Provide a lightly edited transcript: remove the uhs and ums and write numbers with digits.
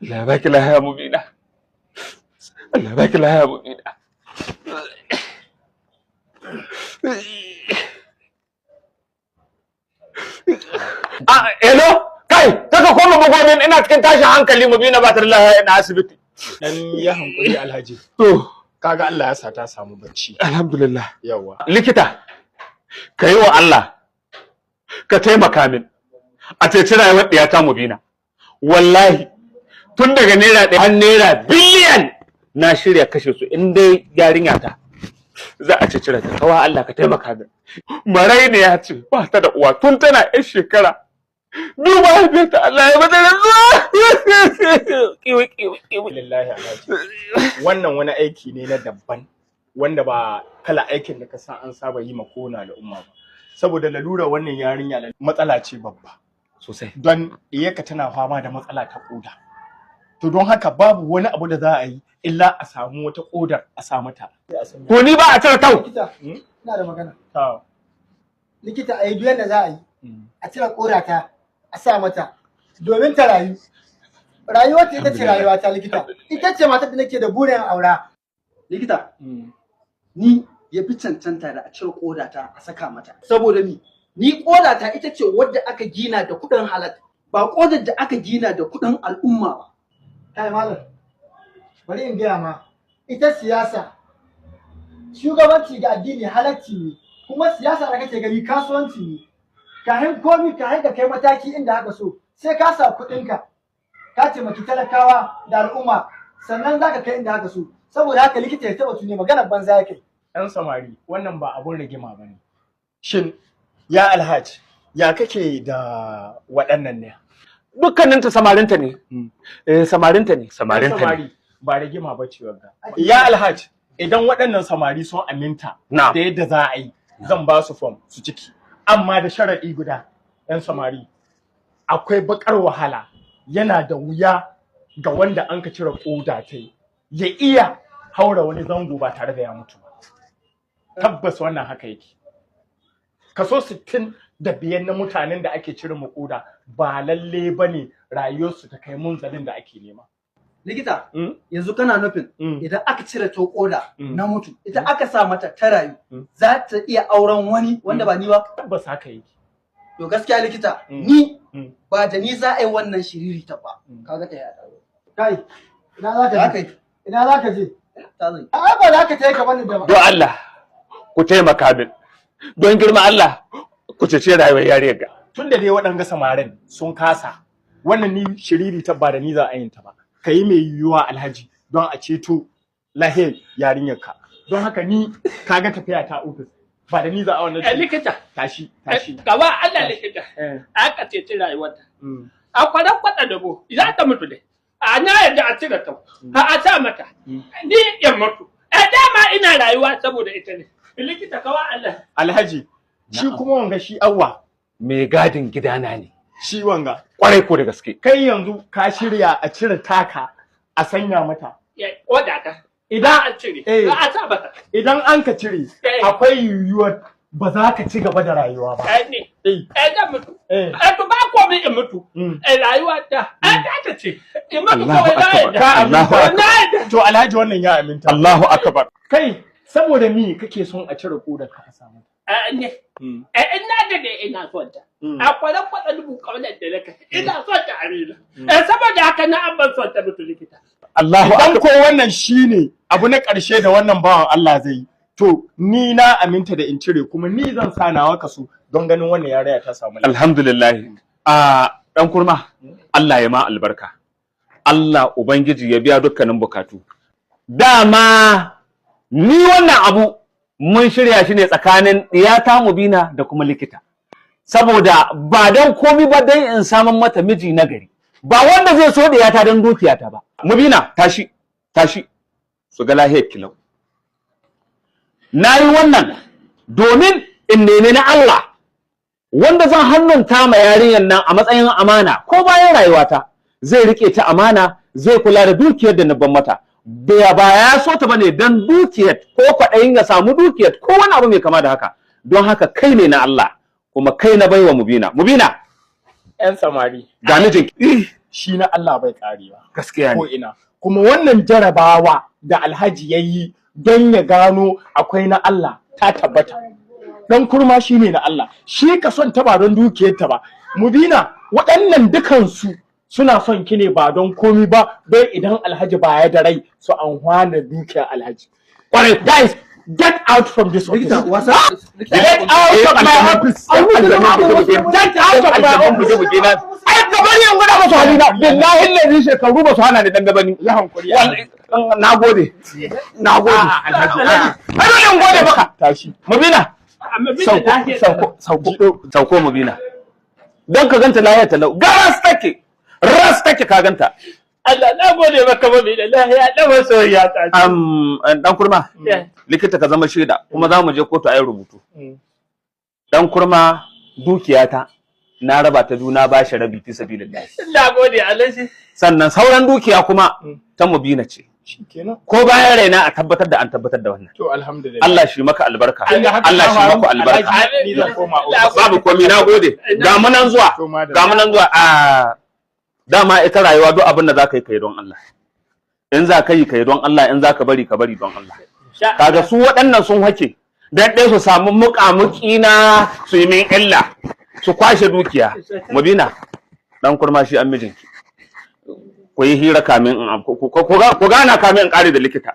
Allah baki lahiya Mubina. Allah baki lahiya Mubina. Hello? Kai, kaka koma bugomin ina cikin tashin hankali Mubina ba ta da lahiya ina asibiti. Dan ya hankuri Alhaji. To, Kaga Allah ya sa ta samu bacci. alhamdulillah. Yawa. Likita, ka yi wa Allah, ka taimaka min a ceci rayuwar ɗiyata Mubina. Wallahi, tun daga naira ɗaya har naira biliyan na shirya kashe su in dai yarinya ta za a ceci rayuwa. Kawa Allah ka taimaka min. Marai ne ya ce ba ta da uwa tun tana 'yar shekara. Duba haifiyarta Allah ya mata da zuwa. Lillahi Alhaji. Wannan wani aiki ne na dabban wanda ba kala aikin da ka san an saba yi ma kona al'umma ba. Saboda lalura wannan yarinya matsala ce babba. Sosai. Don iyaka tana fama da matsala ta koda. To don haka babu wani abu da za a yi illa a samu wata kodar a sa mata. Ko ni ba a cire tau. Likita, ina da magana. Ta. Likita a yi duk yadda za a yi. A cire korata a sa mata domin ta rayu. Rayuwar ta ita ce rayuwa ta likita. Ita ce matar da nake da burin aura. Likita, ni ya fi cancanta da a cire kodata a saka mata. Saboda ni kodata ita ce wadda aka gina da kuɗin halal, ba kodar da aka gina da kuɗin al'umma ba. Kai malam, bari in gaya ma, ita siyasa, shugabanci ga addini halacci ne, kuma siyasa da kake gani kasuwanci ne. Kahin komi kahin ka kai mataki inda haka so, sai ka sa kuɗinka, ka taimaki talakawa da al'umma, sannan za ka kai inda haka so. Saboda haka likita ya taɓa tuni maganar banza ya kai. Ɗan samari wannan ba abun rigima ba ne. Shin ya Alhaji ya kake da waɗannan ne? Dukkaninta samarinta ne. Samarinta ne. Samarinta ne. Samari ba rigima ba ce wanda. Ya Alhaji idan waɗannan samari sun aminta da yadda za a yi zan ba su fom su ciki. Amma da sharaɗi guda ‘yan samari akwai baƙar wahala yana da wuya ga wanda an ka cire ƙoda ta yi ya iya haura wani zango ba tare da ya mutu ba. Tabbas wannan haka yake. Kaso 65 na mutanen da ake cire maƙoda ba lalle ba ne rayuwarsu ta kai munzalin da ake nema. Likita, yanzu kana nufin idan aka cire to koda na mutu, idan aka sa mata ta rayu, za ta iya auren wani wanda ba ni ba? Tabbas haka yake. To gaskiya likita, ni ba da ni za a yi wannan shiriri ta ba. Kaga ta yada. Kai, ina za ka je? Ina za ka je? Ta zai. Ai ba za ka je ka bani da ba. Don Allah, ku taimaka min. Don girma Allah, ku cece rayuwar yariyar ga. Tun da dai waɗanga samarin sun kasa, wannan ni shiriri ta ba da ni za a yin ta ba. Ka yi mai yiwuwa Alhaji don a ceto lahiyar yarinyarka. Don haka ni kaga tafiya ta ofis ba da ni za a wannan likita tashi. Gaba Allah likita. Aka ceci rayuwarta. A kwaran kwada dabo za ta mutu dai. A na yadda a cire ta. A sa mata. Ni yan mutu. Dama ina rayuwa saboda ita ne. Likita kawa Allah. Alhaji shi kuma wanga shi awwa. Mai gadin gidana ne. Shi wanga. Kwarai ko da gaske. Kai yanzu ka shirya a cire taka a sanya mata. Oda ta. Idan an cire. Za a sa mata. Idan an ka cire akwai yiwuwar ba za ka ci gaba da rayuwa ba. Ne. Zan mutu. To ba komai in mutu. Rayuwa ta. Ta ce. In mutu kawai na yadda. Allahu akbar. To Alhaji wannan ya aminta. Allahu akbar. Kai saboda me kake son a cire kodar ka a samu? Ne. Ina da ina son ta. A kwanan kwaɗa dubu kaunar da naka. Ina son ta arena. Saboda haka na an ban son ta mutu likita. Allahu akbar. akbar. Ko wannan shine abu na ƙarshe da wannan bawan Allah zai yi. To ni na aminta da in cire kuma ni zan sa nawa kaso don ganin wannan yarinya ta samu lafiya. Alhamdulillah. Dan kurma Allah ya ma albarka. Allah Ubangiji ya biya dukkanin bukatu. Dama ni wannan abu mun shirya shi ne tsakanin ɗiyata Mubina da kuma likita. Saboda ba don komi ba dan in samun mata miji na gari. Ba wanda zai so ɗiyata don dukiyata ba. Mubina tashi, su ga lahiyar kilau. Na yi wannan domin in nemi na Allah wanda zan hannunta ma yarinyar nan a matsayin amana ko bayan rayuwata zai rike ta amana zai kula da dukiyar da na ban mata. Ba ya so ta bane dan dukiyar ko kwaɗayin ya samu dukiyar ko wani abu mai kama da haka. Don haka kai ne na Allah kuma kai na baiwa Mubina. Mubina. 'Yan samari. Ga mijin. shi na Allah bai karewa gaskiya ko ne ina kuma wannan jarabawa da Alhaji yayi don ya gano akwai na Allah ta tabbata dan kurma shine na Allah shi ka son ta ba don dukiyar ta ba Mubina waɗannan dukansu suna son ki ne ba don komi ba bai idan Alhaji ba ya da rai su anhwana dukiyar Alhaji kwarai guys get out from this office. Get out of my office. Get out of my office. Ai kamar yin gwada masu halina. Billahi lazi shekaru ba su hana ni dambe bane. Ya hankuri. Nagode. Nagode. Ai dole in gode maka. Tashi. Mubina. Sauko Mubina. Don ka ganta lahiya talau. Garas take. Ras take ka ganta. Allah na gode maka Mubina lahiya da masoyiya ta. Dan kurma. Likita ka zama shaida kuma za mu je kotu a yi rubutu. Dan kurma dukiyata na raba ta juna ba shi rabi fi sabilillah. Na gode Alhaji. Sannan sauran dukiya kuma ta Mubina ce. Shikenan. Ko bayan raina a tabbatar da an tabbatar da wannan. To alhamdulillah. Allah shi maka albarka. Allah shi maka albarka. Ni zan koma ofis. Babu komai na gode. Ga mu nan zuwa. Ga mu nan zuwa. Dama ita rayuwa duk abin da za ka yi kai don Allah. In za ka yi kai don Allah, in za ka bari don Allah. Kaga su waɗannan sun hake dan ɗaya su samu muƙamuƙi na su yi min illa su kwashe dukiya. Mubina dan kurma shi an mijinki ku yi hira kamin ku gana kamin in ƙare da likita.